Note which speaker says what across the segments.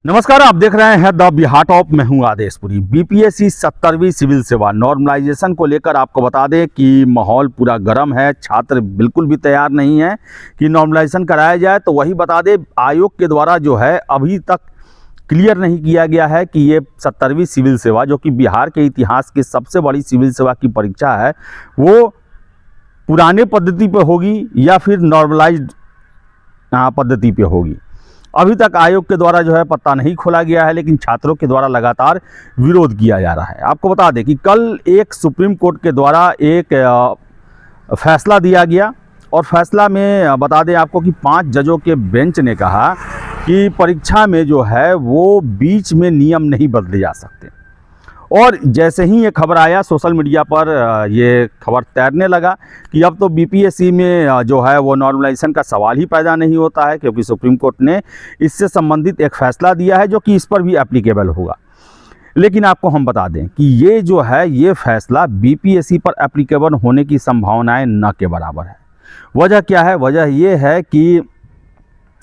Speaker 1: नमस्कार, आप देख रहे हैं द बिहार टॉप। मैं हूं आदेशपुरी। बीपीएससी 70वीं सिविल सेवा नॉर्मलाइजेशन को लेकर आपको बता दें कि माहौल पूरा गर्म है। छात्र बिल्कुल भी तैयार नहीं है कि नॉर्मलाइजेशन कराया जाए। तो वही बता दें, आयोग के द्वारा जो है अभी तक क्लियर नहीं किया गया है कि ये 70वीं सिविल सेवा, जो कि बिहार के इतिहास की सबसे बड़ी सिविल सेवा की परीक्षा है, वो पुराने पद्धति पर होगी या फिर नॉर्मलाइज्ड पद्धति पे होगी। अभी तक आयोग के द्वारा जो है पत्ता नहीं खोला गया है, लेकिन छात्रों के द्वारा लगातार विरोध किया जा रहा है। आपको बता दें कि कल एक सुप्रीम कोर्ट के द्वारा एक फैसला दिया गया, और फैसला में बता दें आपको कि 5 जजों के बेंच ने कहा कि परीक्षा में जो है वो बीच में नियम नहीं बदले जा सकते। और जैसे ही ये खबर आया, सोशल मीडिया पर ये खबर तैरने लगा कि अब तो बीपीएससी में जो है वो नॉर्मलाइजेशन का सवाल ही पैदा नहीं होता है, क्योंकि सुप्रीम कोर्ट ने इससे संबंधित एक फ़ैसला दिया है जो कि इस पर भी एप्लीकेबल होगा। लेकिन आपको हम बता दें कि ये जो है ये फ़ैसला बीपीएससी पर एप्लीकेबल होने की संभावनाएं न के बराबर है। वजह क्या है? वजह ये है कि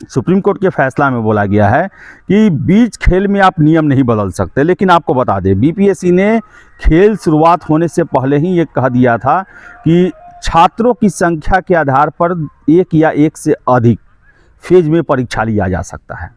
Speaker 1: सुप्रीम कोर्ट के फैसला में बोला गया है कि बीच खेल में आप नियम नहीं बदल सकते। लेकिन आपको बता दें, बीपीएससी ने खेल शुरुआत होने से पहले ही ये कह दिया था कि छात्रों की संख्या के आधार पर एक या एक से अधिक फेज में परीक्षा लिया जा सकता है।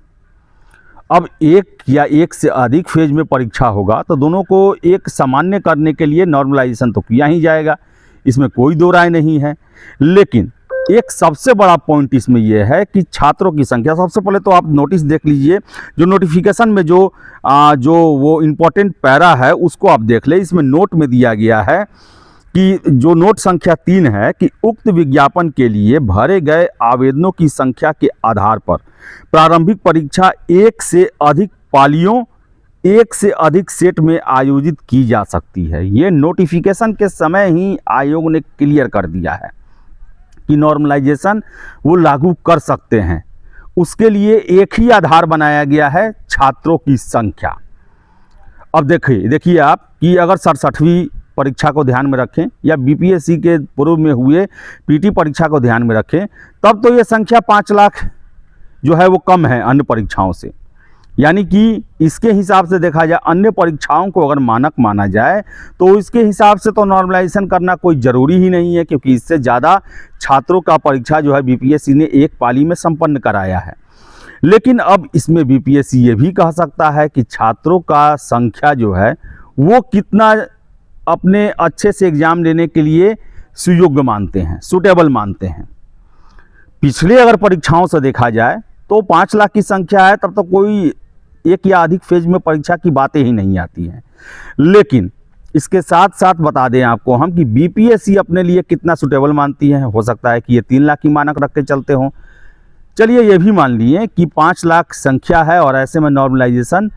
Speaker 1: अब एक या एक से अधिक फेज में परीक्षा होगा तो दोनों को एक सामान्य करने के लिए नॉर्मलाइजेशन तो किया ही जाएगा, इसमें कोई दो राय नहीं है। लेकिन एक सबसे बड़ा पॉइंट इसमें यह है कि छात्रों की संख्या, सबसे पहले तो आप नोटिस देख लीजिए, जो नोटिफिकेशन में जो वो इम्पोर्टेंट पैरा है उसको आप देख ले। इसमें नोट में दिया गया है कि जो नोट संख्या 3 है कि उक्त विज्ञापन के लिए भरे गए आवेदनों की संख्या के आधार पर प्रारंभिक परीक्षा एक से अधिक पालियों, एक से अधिक सेट में आयोजित की जा सकती है। ये नोटिफिकेशन के समय ही आयोग ने क्लियर कर दिया है कि नॉर्मलाइजेशन वो लागू कर सकते हैं। उसके लिए एक ही आधार बनाया गया है, छात्रों की संख्या। अब देखिए आप कि अगर 67वीं परीक्षा को ध्यान में रखें या बीपीएससी के पूर्व में हुए पीटी परीक्षा को ध्यान में रखें, तब तो ये संख्या 5 लाख जो है वो कम है अन्य परीक्षाओं से। यानी कि इसके हिसाब से देखा जाए, अन्य परीक्षाओं को अगर मानक माना जाए तो इसके हिसाब से तो नॉर्मलाइजेशन करना कोई ज़रूरी ही नहीं है, क्योंकि इससे ज़्यादा छात्रों का परीक्षा जो है बीपीएससी ने एक पाली में संपन्न कराया है। लेकिन अब इसमें बीपीएससी ये भी कह सकता है कि छात्रों का संख्या जो है वो कितना अपने अच्छे से एग्ज़ाम देने के लिए सुयोग्य मानते हैं, सूटेबल मानते हैं। पिछले अगर परीक्षाओं से देखा जाए तो 5 लाख की संख्या है, तब तो कोई एक या अधिक फेज में परीक्षा की बातें ही नहीं आती हैं। लेकिन इसके साथ साथ बता दें आपको हम कि बीपीएससी अपने लिए कितना सूटेबल मानती है। हो सकता है कि ये 3 लाख की मानक रख के चलते हों। चलिए ये भी मान लिए कि 5 लाख संख्या है और ऐसे में नॉर्मलाइजेशन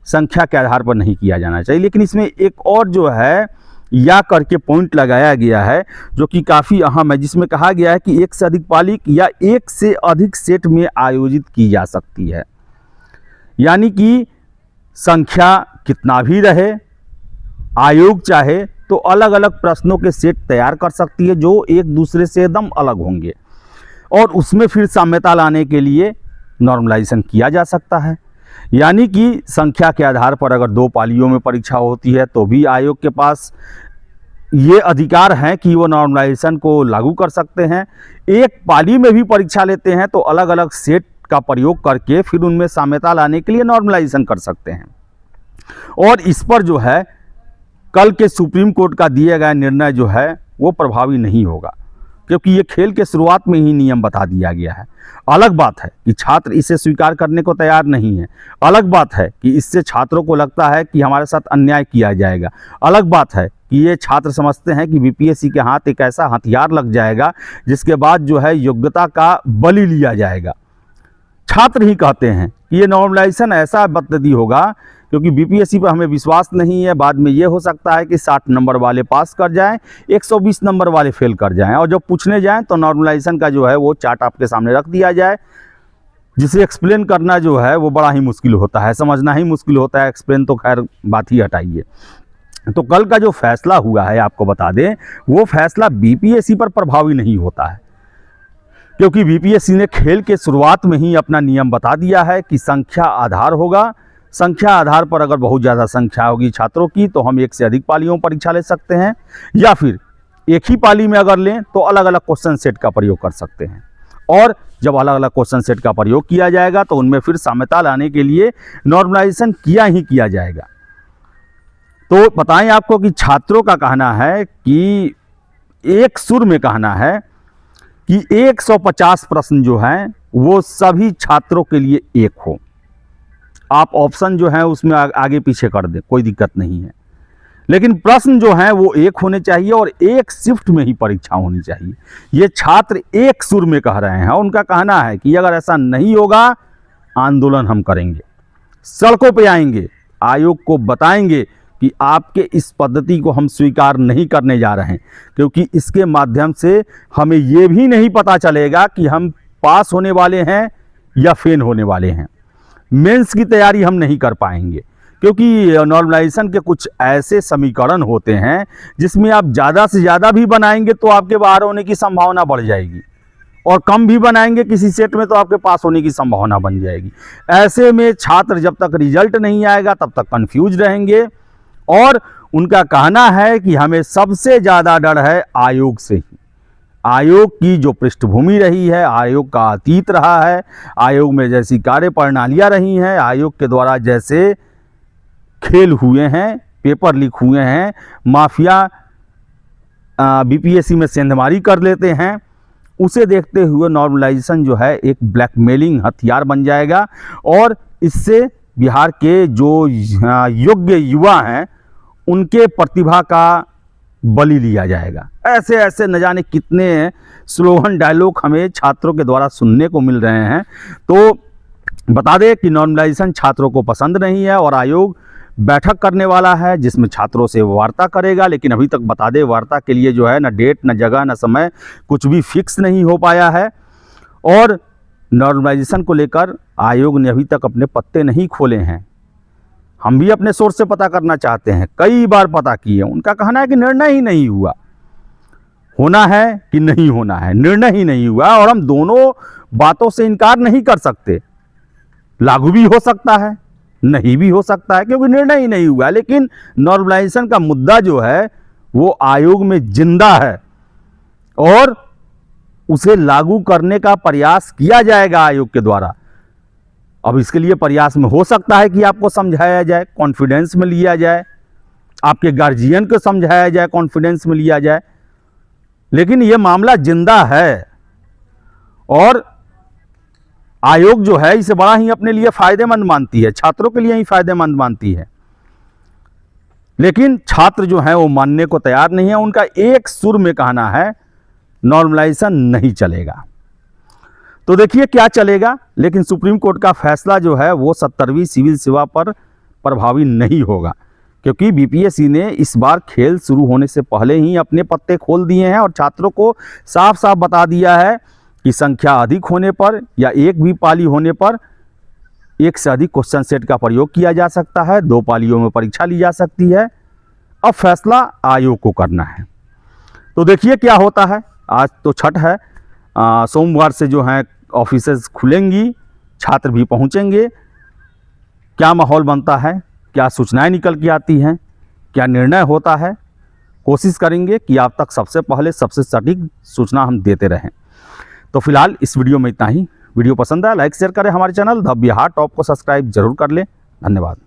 Speaker 1: संख्या के आधार पर नहीं किया जाना चाहिए। लेकिन इसमें एक और जो है या करके पॉइंट लगाया गया है जो कि काफ़ी अहम है, जिसमें कहा गया है कि एक से अधिक पाली या एक से अधिक सेट में आयोजित की जा सकती है। यानी कि संख्या कितना भी रहे, आयोग चाहे तो अलग अलग प्रश्नों के सेट तैयार कर सकती है जो एक दूसरे से एकदम अलग होंगे, और उसमें फिर साम्यता लाने के लिए नॉर्मलाइजेशन किया जा सकता है। यानी कि संख्या के आधार पर अगर 2 पालियों में परीक्षा होती है तो भी आयोग के पास ये अधिकार है कि वो नॉर्मलाइजेशन को लागू कर सकते हैं। एक पाली में भी परीक्षा लेते हैं तो अलग अलग सेट का प्रयोग करके फिर उनमें साम्यता लाने के लिए नॉर्मलाइजेशन कर सकते हैं। और इस पर जो है कल के सुप्रीम कोर्ट का दिया गया निर्णय जो है वो प्रभावी नहीं होगा, क्योंकि ये खेल के शुरुआत में ही नियम बता दिया गया है। अलग बात है कि छात्र इसे स्वीकार करने को तैयार नहीं है। अलग बात है कि इससे छात्रों को लगता है कि हमारे साथ अन्याय किया जाएगा। अलग बात है कि ये छात्र समझते हैं कि बीपीएससी के हाथ एक ऐसा हथियार लग जाएगा जिसके बाद जो है योग्यता का बलि लिया जाएगा। छात्र ही कहते हैं कि ये नॉर्मलाइजेशन ऐसा पद्धति होगा क्योंकि बीपीएससी पर हमें विश्वास नहीं है। बाद में ये हो सकता है कि 60 नंबर वाले पास कर जाएं, 120 नंबर वाले फेल कर जाएं, और जब पूछने जाएं तो नॉर्मलाइजेशन का जो है वो चार्ट आपके सामने रख दिया जाए, जिसे एक्सप्लेन करना जो है वो बड़ा ही मुश्किल होता है, समझना ही मुश्किल होता है। एक्सप्लेन तो खैर बात ही हटाइए। तो कल का जो फैसला हुआ है, आपको बता दें, वो फैसला बीपीएससी पर प्रभावी नहीं होता है। क्योंकि बीपीएससी ने खेल के शुरुआत में ही अपना नियम बता दिया है कि संख्या आधार होगा। संख्या आधार पर अगर बहुत ज़्यादा संख्या होगी छात्रों की तो हम एक से अधिक पालियों में परीक्षा ले सकते हैं, या फिर एक ही पाली में अगर लें तो अलग अलग क्वेश्चन सेट का प्रयोग कर सकते हैं। और जब अलग अलग क्वेश्चन सेट का प्रयोग किया जाएगा तो उनमें फिर साम्यता लाने के लिए नॉर्मलाइजेशन किया जाएगा। तो बताएं आपको कि छात्रों का कहना है कि एक सुर में कहना है कि 150 प्रश्न जो हैं वो सभी छात्रों के लिए एक हो। आप ऑप्शन जो है उसमें आगे पीछे कर दें, कोई दिक्कत नहीं है, लेकिन प्रश्न जो हैं वो एक होने चाहिए और एक शिफ्ट में ही परीक्षा होनी चाहिए। ये छात्र एक सुर में कह रहे हैं। उनका कहना है कि अगर ऐसा नहीं होगा आंदोलन हम करेंगे, सड़कों पे आएंगे, आयोग को बताएंगे कि आपके इस पद्धति को हम स्वीकार नहीं करने जा रहे हैं, क्योंकि इसके माध्यम से हमें ये भी नहीं पता चलेगा कि हम पास होने वाले हैं या फेल होने वाले हैं। मेंस की तैयारी हम नहीं कर पाएंगे, क्योंकि नॉर्मलाइजेशन के कुछ ऐसे समीकरण होते हैं जिसमें आप ज़्यादा से ज़्यादा भी बनाएंगे तो आपके बाहर होने की संभावना बढ़ जाएगी, और कम भी बनाएंगे किसी सेट में तो आपके पास होने की संभावना बन जाएगी। ऐसे में छात्र जब तक रिजल्ट नहीं आएगा तब तक कंफ्यूज रहेंगे। और उनका कहना है कि हमें सबसे ज़्यादा डर है आयोग से ही। आयोग की जो पृष्ठभूमि रही है, आयोग का अतीत रहा है, आयोग में जैसी कार्य प्रणालियाँ रही हैं, आयोग के द्वारा जैसे खेल हुए हैं, पेपर लीक हुए हैं, माफिया बीपीएससी में सेंधमारी कर लेते हैं, उसे देखते हुए नॉर्मलाइजेशन जो है एक ब्लैकमेलिंग हथियार बन जाएगा। और इससे बिहार के जो योग्य युवा हैं उनके प्रतिभा का बलि लिया जाएगा। ऐसे ऐसे न जाने कितने स्लोगन डायलॉग हमें छात्रों के द्वारा सुनने को मिल रहे हैं। तो बता दें कि नॉर्मलाइजेशन छात्रों को पसंद नहीं है और आयोग बैठक करने वाला है जिसमें छात्रों से वार्ता करेगा। लेकिन अभी तक बता दें वार्ता के लिए जो है न डेट, न जगह, न समय कुछ भी फिक्स नहीं हो पाया है। और नॉर्मलाइजेशन को लेकर आयोग ने अभी तक अपने पत्ते नहीं खोले हैं। हम भी अपने सोर्स से पता करना चाहते हैं, कई बार पता किए, उनका कहना है कि निर्णय ही नहीं हुआ। होना है कि नहीं होना है, निर्णय ही नहीं हुआ। और हम दोनों बातों से इनकार नहीं कर सकते, लागू भी हो सकता है, नहीं भी हो सकता है, क्योंकि निर्णय ही नहीं हुआ। लेकिन नॉर्मलाइजेशन का मुद्दा जो है वो आयोग में जिंदा है और उसे लागू करने का प्रयास किया जाएगा आयोग के द्वारा। अब इसके लिए प्रयास में हो सकता है कि आपको समझाया जाए, कॉन्फिडेंस में लिया जाए, आपके गार्जियन को समझाया जाए, कॉन्फिडेंस में लिया जाए, लेकिन ये मामला जिंदा है और आयोग जो है इसे बड़ा ही अपने लिए फायदेमंद मानती है, छात्रों के लिए ही फायदेमंद मानती है। लेकिन छात्र जो है वो मानने को तैयार नहीं है। उनका एक सुर में कहना है नॉर्मलाइजेशन नहीं चलेगा। तो देखिए क्या चलेगा। लेकिन सुप्रीम कोर्ट का फैसला जो है वो 70वीं सिविल सेवा पर प्रभावी नहीं होगा, क्योंकि बीपीएससी ने इस बार खेल शुरू होने से पहले ही अपने पत्ते खोल दिए हैं और छात्रों को साफ साफ बता दिया है कि संख्या अधिक होने पर या एक भी पाली होने पर एक से अधिक क्वेश्चन सेट का प्रयोग किया जा सकता है, 2 पालियों में परीक्षा ली जा सकती है। अब फैसला आयोग को करना है। तो देखिए क्या होता है। आज तो छठ है, सोमवार से जो है ऑफिसेज खुलेंगी, छात्र भी पहुंचेंगे। क्या माहौल बनता है, क्या सूचनाएं निकल के आती हैं, क्या निर्णय होता है, कोशिश करेंगे कि आप तक सबसे पहले सबसे सटीक सूचना हम देते रहें। तो फिलहाल इस वीडियो में इतना ही। वीडियो पसंद आया लाइक शेयर करें, हमारे चैनल द बिहार टॉप को सब्सक्राइब जरूर कर लें। धन्यवाद।